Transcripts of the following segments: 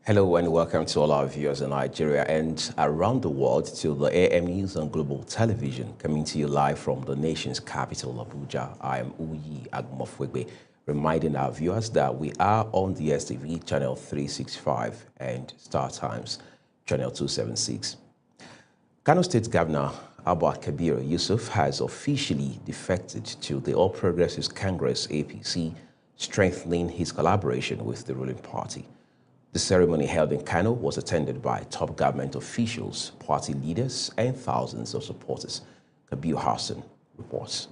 Hello and welcome to all our viewers in Nigeria and around the world to the AM News on Global Television, coming to you live from the nation's capital, Abuja. I am Uyi Agmofwegbe, reminding our viewers that we are on the STV channel 365 and Star Times channel 276. Kano State Governor Abba Kabir Yusuf has officially defected to the All Progressives Congress APC, strengthening his collaboration with the ruling party. The ceremony held in Kano was attended by top government officials, party leaders, and thousands of supporters. Kabir Hassan reports.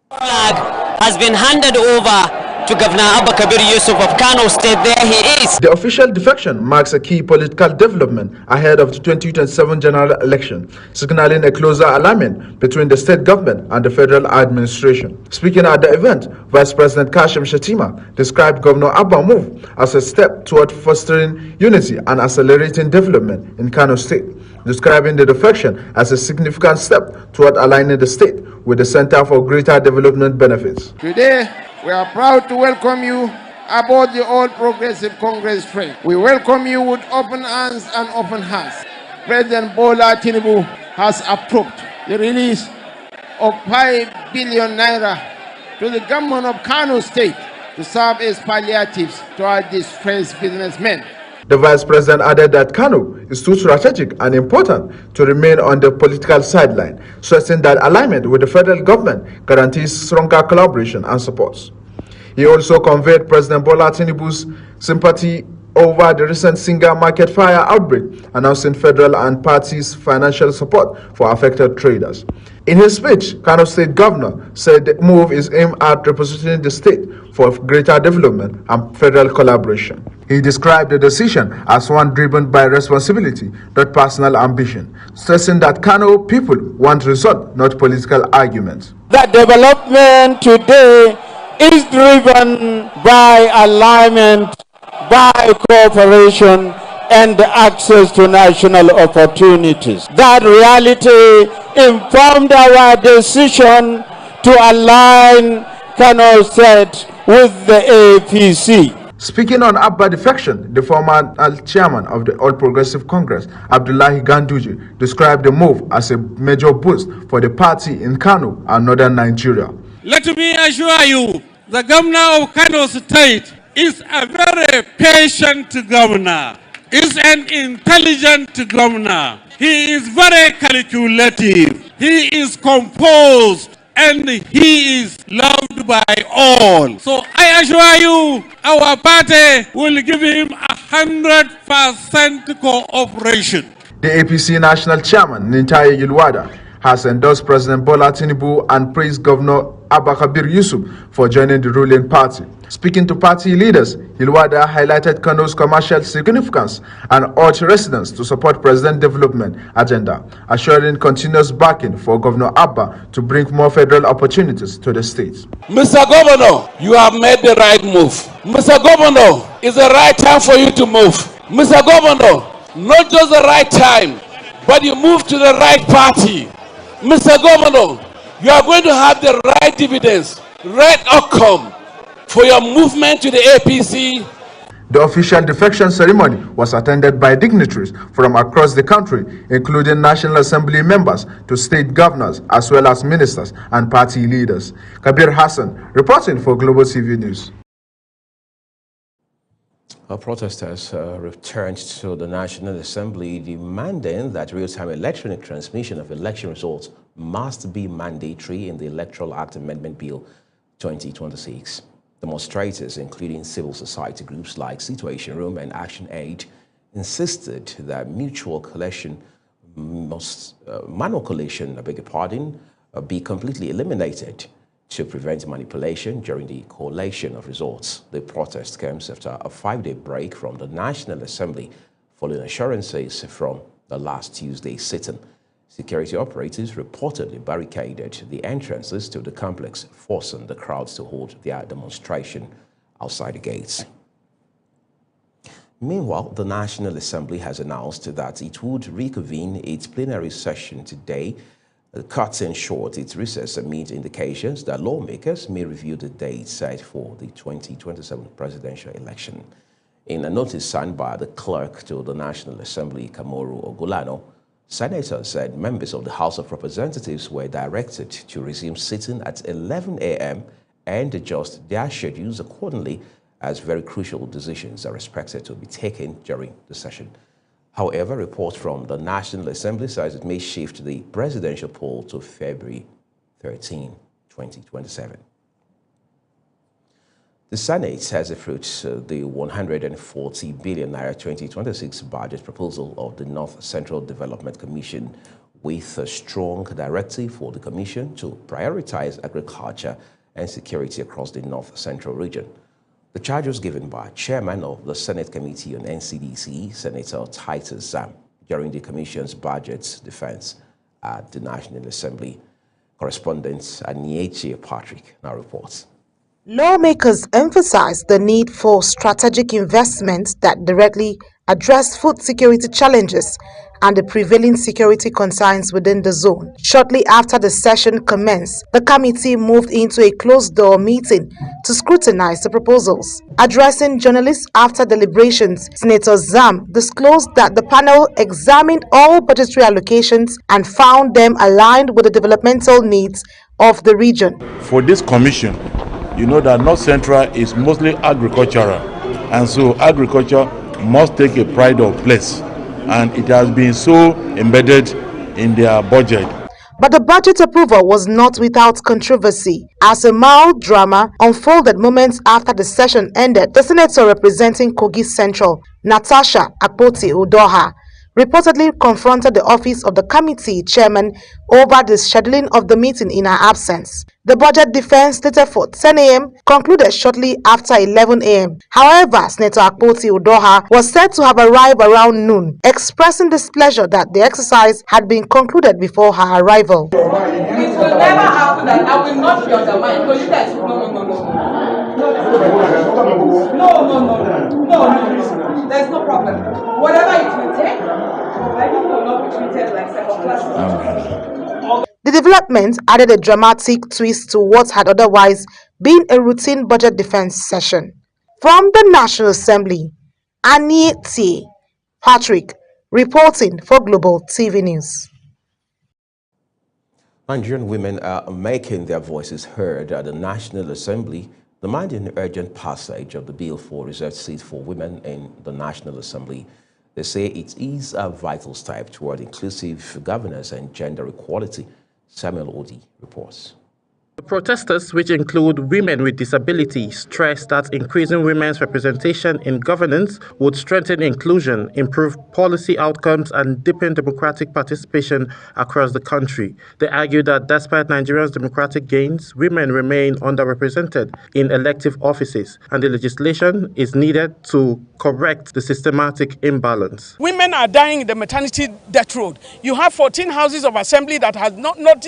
Flag has been handed over to Governor Abba Kabir Yusuf of Kano State. There he is. The official defection marks a key political development ahead of the 2027 general election, signaling a closer alignment between the state government and the federal administration. Speaking at the event, Vice President Kashim Shettima described Governor Abba's move as a step toward fostering unity and accelerating development in Kano State, describing the defection as a significant step toward aligning the state with the Center for Greater Development Benefits. Today, we are proud to welcome you aboard the All Progressive Congress train. We welcome you with open arms and open hearts. President Bola Tinubu has approved the release of 5 billion naira to the government of Kano State to serve as palliatives to our distressed businessmen. The Vice President added that Kano is too strategic and important to remain on the political sideline, stressing that alignment with the federal government guarantees stronger collaboration and support. He also conveyed President Bola Tinubu's sympathy over the recent Singa market fire outbreak, announcing federal and parties' financial support for affected traders. In his speech, Kano State Governor said the move is aimed at repositioning the state for greater development and federal collaboration. He described the decision as one driven by responsibility, not personal ambition, stressing that Kano people want result, not political arguments. The development today is driven by alignment, by cooperation, and access to national opportunities. That reality informed our decision to align Kano State with the APC. Speaking on Abba defection, the former chairman of the All Progressive Congress, Abdullahi Ganduje, described the move as a major boost for the party in Kano and northern Nigeria. Let me assure you, the governor of Kano State is a very patient governor. Is an intelligent governor. He is very calculative. He is composed and he is loved by all. So I assure you, our party will give him 100% cooperation. The APC national chairman, Nintaye Yilwada, has endorsed President Bola Tinubu and praised Governor Abba Kabir Yusuf for joining the ruling party. Speaking to party leaders, Yilwada highlighted Kano's commercial significance and urged residents to support President's development agenda, assuring continuous backing for Governor Abba to bring more federal opportunities to the state. Mr. Governor, you have made the right move. Mr. Governor, it's the right time for you to move. Mr. Governor, not just the right time, but you move to the right party. Mr. Governor, you are going to have the right dividends, right outcome for your movement to the APC. The official defection ceremony was attended by dignitaries from across the country, including National Assembly members to state governors, as well as ministers and party leaders. Kabir Hassan, reporting for Global TV News. Protesters returned to the National Assembly demanding that real-time electronic transmission of election results must be mandatory in the Electoral Act Amendment Bill 2026. Demonstrators, including civil society groups like Situation Room and Action Aid, insisted that manual collation, be completely eliminated to prevent manipulation during the collation of results. The protest comes after a 5-day break from the National Assembly following assurances from the last Tuesday's sit-in. Security operatives reportedly barricaded the entrances to the complex, forcing the crowds to hold their demonstration outside the gates. Meanwhile, the National Assembly has announced that it would reconvene its plenary session today, cutting short its recess amid indications that lawmakers may review the date set for the 2027 presidential election. In a notice signed by the clerk to the National Assembly, Kamoru Ogulano, senators said members of the House of Representatives were directed to resume sitting at 11 a.m. and adjust their schedules accordingly, as very crucial decisions are expected to be taken during the session. However, reports from the National Assembly says it may shift the presidential poll to February 13, 2027. The Senate has approved the 140 billion naira 2026 budget proposal of the North Central Development Commission, with a strong directive for the Commission to prioritize agriculture and security across the North Central region. The charge was given by Chairman of the Senate Committee on NCDC, Senator Titus Zam, during the Commission's budget defense at the National Assembly. Correspondent Anieche Patrick now reports. Lawmakers emphasized the need for strategic investments that directly address food security challenges and the prevailing security concerns within the zone. Shortly after the session commenced, the committee moved into a closed-door meeting to scrutinize the proposals. Addressing journalists after deliberations, Senator Zam disclosed that the panel examined all budgetary allocations and found them aligned with the developmental needs of the region. For this commission, you know that North Central is mostly agricultural, and so agriculture must take a pride of place, and it has been so embedded in their budget. But the budget approval was not without controversy, as a mild drama unfolded moments after the session ended. The senator representing Kogi Central, Natasha Akpoti-Udoha, reportedly confronted the office of the committee chairman over the scheduling of the meeting in her absence. The budget defense slated for 10 a.m. concluded shortly after 11 a.m. However, Senator Akpoti-Udoha was said to have arrived around noon, expressing displeasure that the exercise had been concluded before her arrival. It will never happen that I will not be undermined. No, there's no problem. Whatever it will take, I think will not be treated like second class. The development added a dramatic twist to what had otherwise been a routine budget defense session. From the National Assembly, Anieche Patrick reporting for Global TV News. Nigerian women are making their voices heard at the National Assembly, demanding urgent passage of the bill for reserved seats for women in the National Assembly. They say it is a vital step toward inclusive governance and gender equality. Samuel Odi reports. The protesters, which include women with disabilities, stress that increasing women's representation in governance would strengthen inclusion, improve policy outcomes, and deepen democratic participation across the country. They argue that despite Nigeria's democratic gains, women remain underrepresented in elective offices, and the legislation is needed to correct the systematic imbalance. Women are dying in the maternity death road. You have 14 houses of assembly that has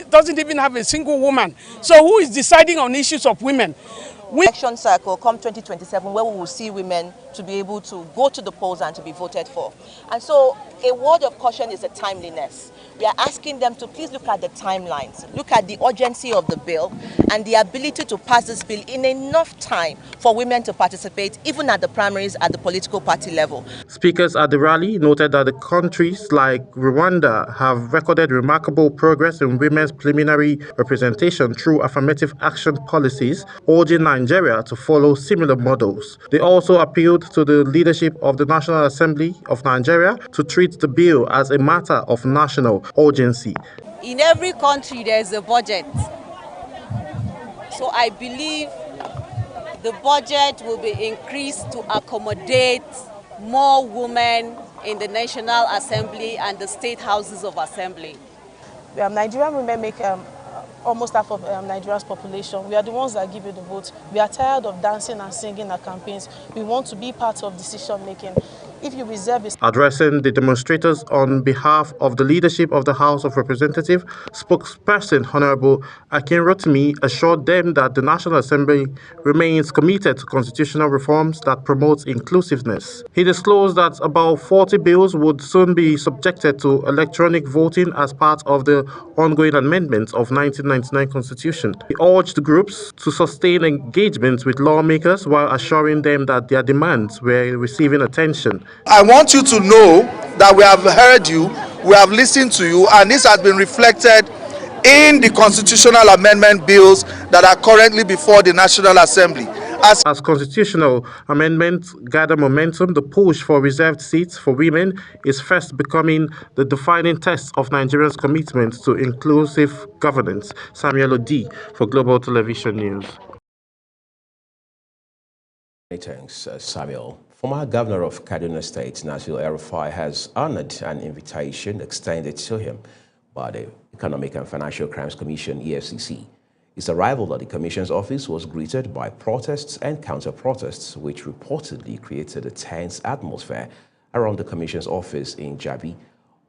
doesn't even have a single woman. So who is deciding on issues of women? Election cycle come 2027, where we will see women to be able to go to the polls and to be voted for. And so a word of caution is the timeliness. We are asking them to please look at the timelines, look at the urgency of the bill and the ability to pass this bill in enough time for women to participate, even at the primaries at the political party level. Speakers at the rally noted that the countries like Rwanda have recorded remarkable progress in women's preliminary representation through affirmative action policies, urging Nigeria to follow similar models. They also appealed to the leadership of the National Assembly of Nigeria to treat the bill as a matter of national urgency. In every country there is a budget. So I believe the budget will be increased to accommodate more women in the National Assembly and the state houses of assembly. Nigerian women make almost half of Nigeria's population. We are the ones that give you the vote. We are tired of dancing and singing at campaigns. We want to be part of decision making. if you reserve a... Addressing the demonstrators on behalf of the leadership of the House of Representatives, spokesperson Honorable Akin Rotimi assured them that the National Assembly remains committed to constitutional reforms that promote inclusiveness. He disclosed that about 40 bills would soon be subjected to electronic voting as part of the ongoing amendments of 1999 Constitution. He urged groups to sustain engagement with lawmakers while assuring them that their demands were receiving attention. I want you to know that we have heard you, we have listened to you, and this has been reflected in the constitutional amendment bills that are currently before the National Assembly. As constitutional amendments gather momentum, the push for reserved seats for women is fast becoming the defining test of Nigeria's commitment to inclusive governance. Samuel Odi for Global Television News. Thanks, Samuel. Former Governor of Kaduna State, Nasir El-Rufai, has honored an invitation extended to him by the Economic and Financial Crimes Commission, EFCC. His arrival at the Commission's office was greeted by protests and counter-protests, which reportedly created a tense atmosphere around the Commission's office in Jabi,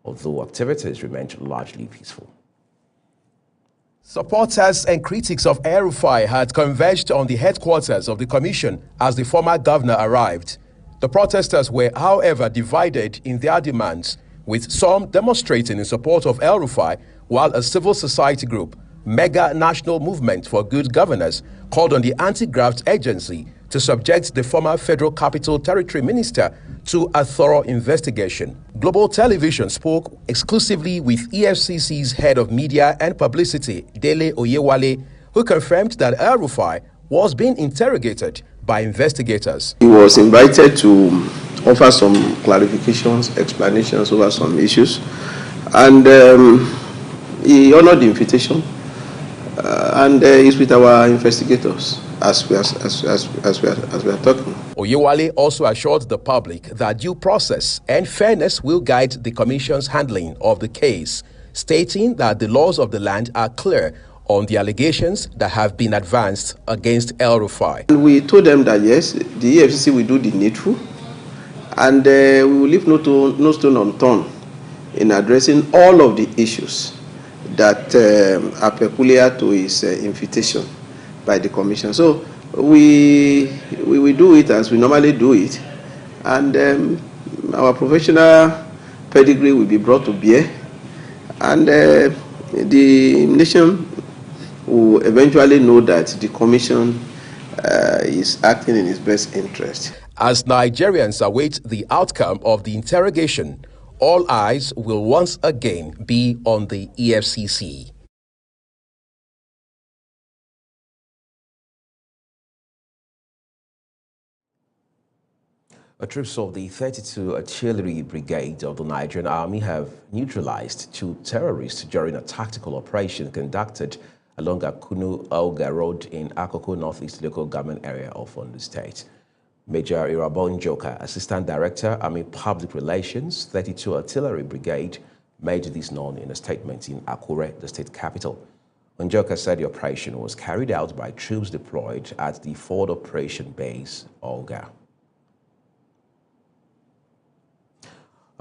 although activities remained largely peaceful. Supporters and critics of El-Rufai had converged on the headquarters of the Commission as the former governor arrived. The protesters were, however, divided in their demands, with some demonstrating in support of El-Rufai, while a civil society group, Mega National Movement for Good Governance, called on the Anti-Graft Agency to subject the former Federal Capital Territory Minister to a thorough investigation. Global Television spoke exclusively with EFCC's head of media and publicity, Dele Oyewale, who confirmed that El-Rufai was being interrogated by investigators. He was invited to offer some clarifications, explanations over some issues, and he honored the invitation, and he's with our investigators as we are talking. Oyewale also assured the public that due process and fairness will guide the Commission's handling of the case, stating that the laws of the land are clear on the allegations that have been advanced against El-Rufai. And we told them that yes, the EFCC will do the needful, and we will leave no stone unturned in addressing all of the issues that are peculiar to his invitation by the Commission. So we will do it as we normally do it, and our professional pedigree will be brought to bear, and the nation will eventually know that the Commission is acting in its best interest. As Nigerians await the outcome of the interrogation, all eyes will once again be on the EFCC. Troops of the 32 Artillery Brigade of the Nigerian Army have neutralized 2 terrorists during a tactical operation conducted along Akunu-Auga Road in Akoko Northeast Local Government Area of Ondo State. Major Irabon Njoka, Assistant Director, Army Public Relations, 32 Artillery Brigade, made this known in a statement in Akure, the state capital. Njoka said the operation was carried out by troops deployed at the Forward Operation Base, Olga.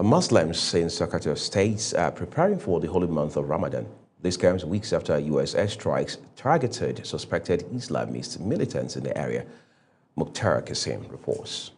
Muslims in Sokoto State are preparing for the holy month of Ramadan. This comes weeks after U.S. airstrikes targeted suspected Islamist militants in the area. Mukhtar Kasim reports.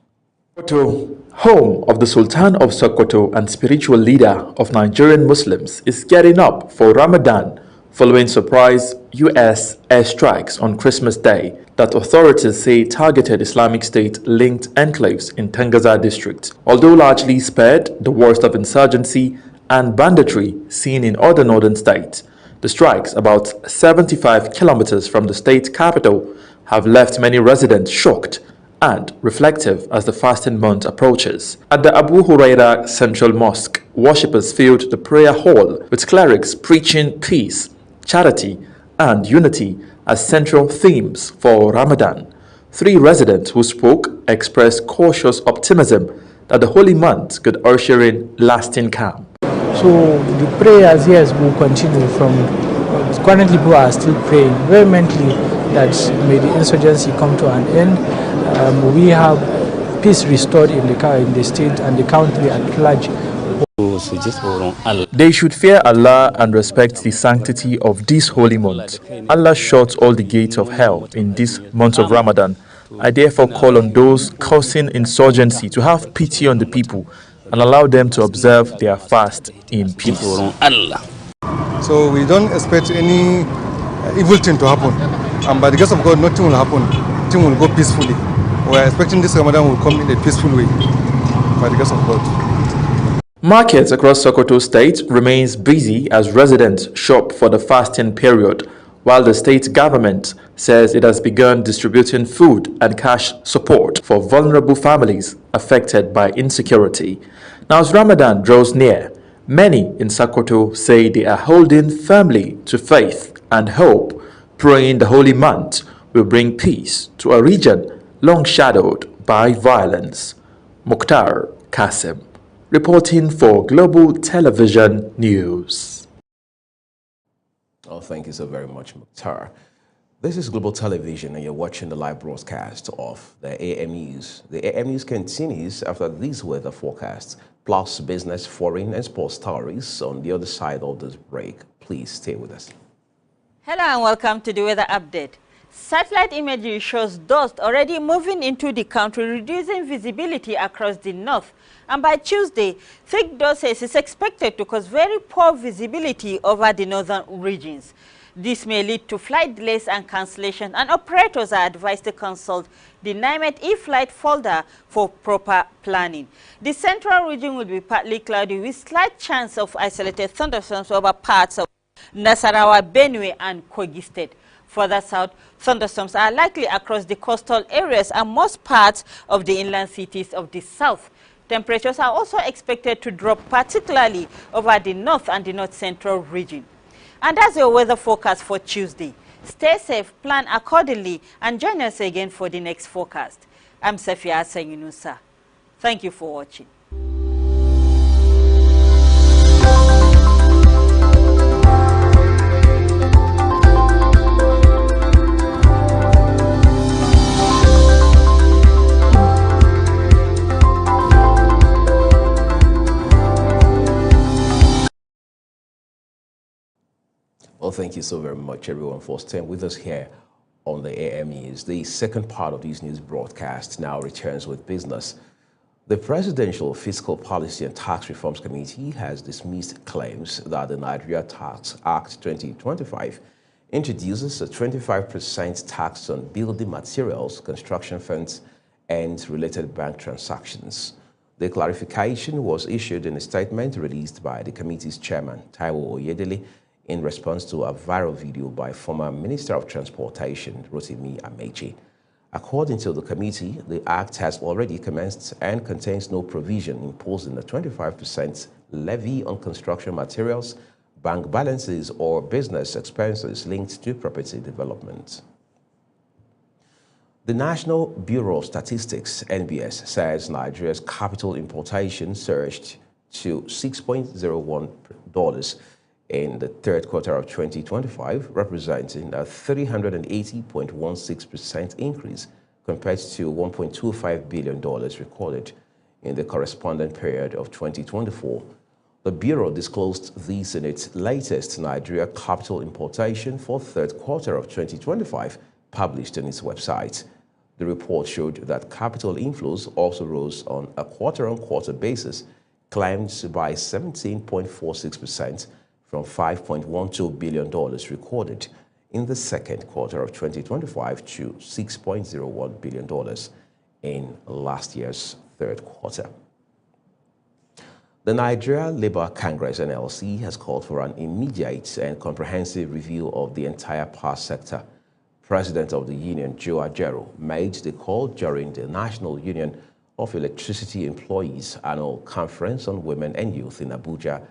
Sokoto, home of the Sultan of Sokoto and spiritual leader of Nigerian Muslims, is getting up for Ramadan following surprise U.S. airstrikes on Christmas Day that authorities say targeted Islamic State-linked enclaves in Tangaza district. Although largely spared the worst of insurgency and banditry seen in other northern states, the strikes about 75 kilometers from the state capital have left many residents shocked and reflective as the fasting month approaches. At the Abu Huraira Central Mosque, worshippers filled the prayer hall with clerics preaching peace, charity, and unity as central themes for Ramadan. 3 residents who spoke expressed cautious optimism that the holy month could usher in lasting calm. So the prayers, yes, will continue from currently people are still praying vehemently that may the insurgency come to an end. We have peace restored in the state and the country at large. They should fear Allah and respect the sanctity of this holy month. Allah shuts all the gates of hell in this month of Ramadan. I therefore call on those causing insurgency to have pity on the people and allow them to observe their fast in peace. So we don't expect any evil thing to happen. And by the grace of God, nothing will happen. Things will go peacefully. We are expecting this Ramadan will come in a peaceful way. By the grace of God. Markets across Sokoto State remains busy as residents shop for the fasting period, while the state government says it has begun distributing food and cash support for vulnerable families affected by insecurity. Now, as Ramadan draws near, many in Sokoto say they are holding firmly to faith and hope, praying the holy month will bring peace to a region long shadowed by violence. Mukhtar Qasim, reporting for Global Television News. Oh, thank you so very much, Mukhtar. This is Global Television, and you're watching the live broadcast of the AM News. The AM News continues after these weather forecasts, plus business, foreign, and sports stories on the other side of this break. Please stay with us. Hello and welcome to the weather update. Satellite imagery shows dust already moving into the country, reducing visibility across the north. And by Tuesday, thick dust is expected to cause very poor visibility over the northern regions. This may lead to flight delays and cancellation, and operators are advised to consult the NIMET e-flight folder for proper planning. The central region will be partly cloudy with slight chance of isolated thunderstorms over parts of Nasarawa, Benue, and Kogi State. Further south, thunderstorms are likely across the coastal areas and most parts of the inland cities of the south. Temperatures are also expected to drop, particularly over the north and the north-central region. And that's your weather forecast for Tuesday. Stay safe, plan accordingly, and join us again for the next forecast. I'm Safia Asenginusa. Thank you for watching. Well, thank you so very much, everyone, for staying with us here on the AM News. The second part of this news broadcast now returns with business. The Presidential Fiscal Policy and Tax Reforms Committee has dismissed claims that the Nigeria Tax Act 2025 introduces a 25% tax on building materials, construction funds, and related bank transactions. The clarification was issued in a statement released by the committee's chairman, Taiwo Oyedele, in response to a viral video by former Minister of Transportation, Rotimi Amechi. According to the committee, the act has already commenced and contains no provision imposing a 25% levy on construction materials, bank balances, or business expenses linked to property development. The National Bureau of Statistics, NBS, says Nigeria's capital importation surged to $6.01 in the third quarter of 2025, representing a 380.16% increase compared to $1.25 billion recorded in the corresponding period of 2024. The Bureau disclosed this in its latest Nigeria capital importation for third quarter of 2025, published on its website. The report showed that capital inflows also rose on a quarter-on-quarter basis, climbed by 17.46%, from $5.12 billion recorded in the second quarter of 2025 to $6.01 billion in last year's third quarter. The Nigeria Labour Congress, NLC, has called for an immediate and comprehensive review of the entire power sector. President of the union, Joe Ajaero, made the call during the National Union of Electricity Employees annual conference on women and youth in Abuja.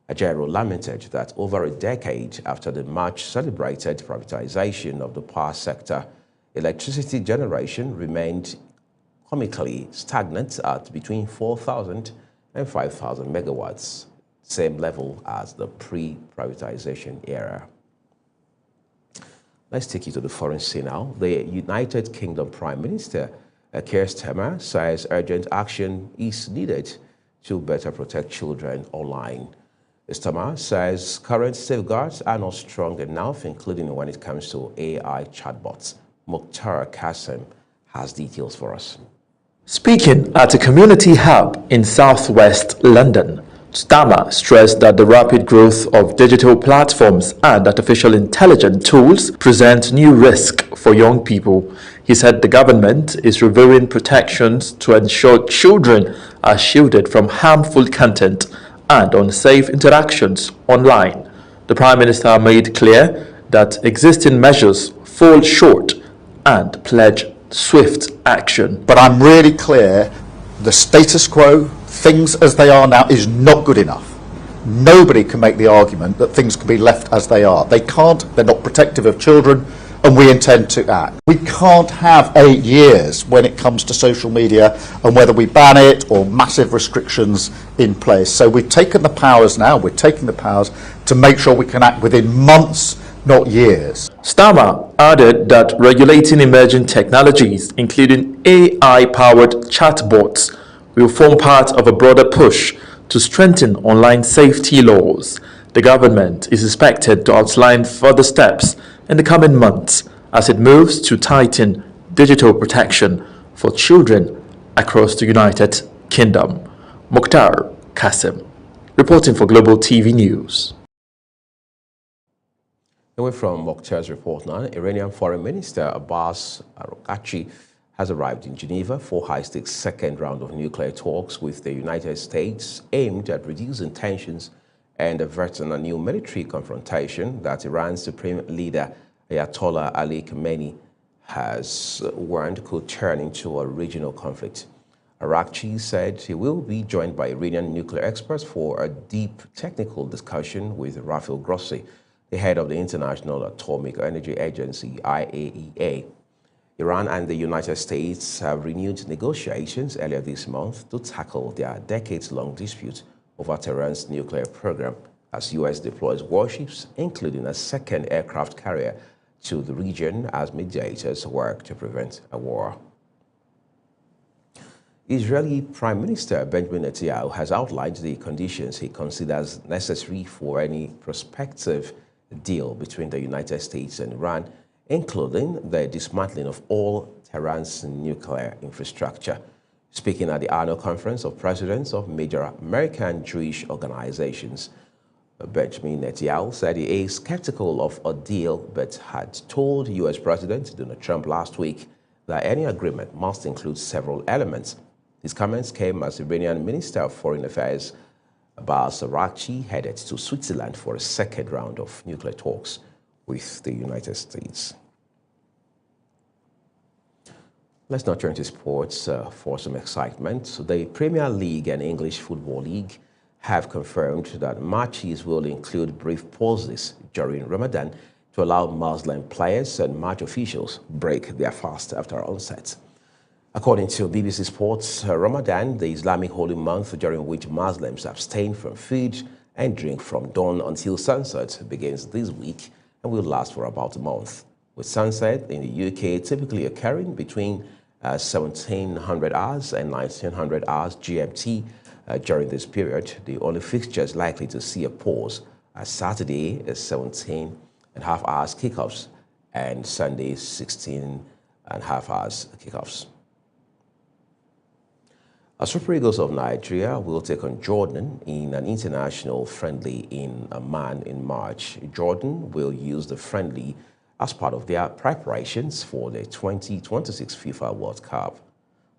Ajaero lamented that over a decade after the much celebrated privatization of the power sector, electricity generation remained comically stagnant at between 4,000 and 5,000 megawatts, same level as the pre-privatization era. Let's take you to the foreign scene now. The United Kingdom Prime Minister Keir Starmer says urgent action is needed to better protect children online. Starmer says current safeguards are not strong enough, including when it comes to AI chatbots. Mukhtar Qasim has details for us. Speaking at a community hub in southwest London, Starmer stressed that the rapid growth of digital platforms and artificial intelligence tools present new risks for young people. He said the government is reviewing protections to ensure children are shielded from harmful content and unsafe interactions online. The Prime Minister made clear that existing measures fall short and pledged swift action. But I'm really clear the status quo, things as they are now, is not good enough. Nobody can make the argument that things can be left as they are. They can't, they're not protective of children, and we intend to act. We can't have 8 years when it comes to social media and whether we ban it or massive restrictions in place. So we've taken the powers now, we're taking the powers to make sure we can act within months, not years. Starmer added that regulating emerging technologies, including AI-powered chatbots, will form part of a broader push to strengthen online safety laws. The government is expected to outline further steps in the coming months as it moves to tighten digital protection for children across the United Kingdom. Mukhtar Qasim, reporting for Global TV News. Away from Mokhtar's report now, Iranian Foreign Minister Abbas Araghchi has arrived in Geneva for high-stakes second round of nuclear talks with the United States aimed at reducing tensions and averting a new military confrontation that Iran's supreme leader Ayatollah Ali Khamenei has warned could turn into a regional conflict. Araghchi said he will be joined by Iranian nuclear experts for a deep technical discussion with Rafael Grossi, the head of the International Atomic Energy Agency, IAEA. Iran and the United States have renewed negotiations earlier this month to tackle their decades-long dispute over Tehran's nuclear program as U.S. deploys warships, including a second aircraft carrier, to the region as mediators work to prevent a war. Israeli Prime Minister Benjamin Netanyahu has outlined the conditions he considers necessary for any prospective deal between the United States and Iran, including the dismantling of all Tehran's nuclear infrastructure. Speaking at the annual conference of presidents of major American Jewish organizations, Benjamin Netanyahu said he is skeptical of a deal but had told U.S. President Donald Trump last week that any agreement must include several elements. His comments came as Iranian Minister of Foreign Affairs Abbas Araghchi headed to Switzerland for a second round of nuclear talks with the United States. Let's now turn to sports for some excitement. The Premier League and English Football League have confirmed that matches will include brief pauses during Ramadan to allow Muslim players and match officials break their fast after onset. According to BBC Sports, Ramadan, the Islamic holy month during which Muslims abstain from food and drink from dawn until sunset, begins this week and will last for about a month, with sunset in the UK typically occurring between 1700 hours and 1900 hours GMT. During this period, the only fixtures likely to see a pause are Saturday 17.5 hours kickoffs and Sunday 16.5 hours kickoffs. Super Eagles of Nigeria will take on Jordan in an international friendly in Amman in March. Jordan will use the friendly as part of their preparations for the 2026 FIFA World Cup.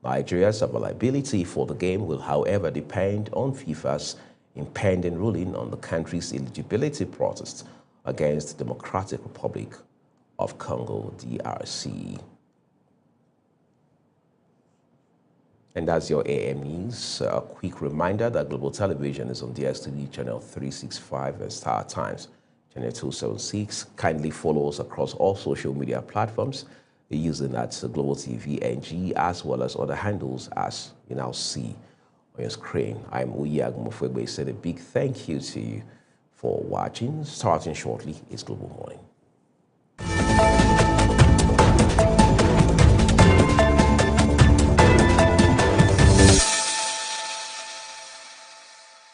Nigeria's availability for the game will, however, depend on FIFA's impending ruling on the country's eligibility protest against the Democratic Republic of Congo, DRC. And that's your AM News. A quick reminder that Global Television is on DSTV channel 365 and Star Times channel 276. Kindly follow us across all social media platforms using that Global TV NG, as well as other handles as you now see on your screen. I'm Uyi Agumofwegbe. Said a big thank you to you for watching. Starting shortly is Global Morning.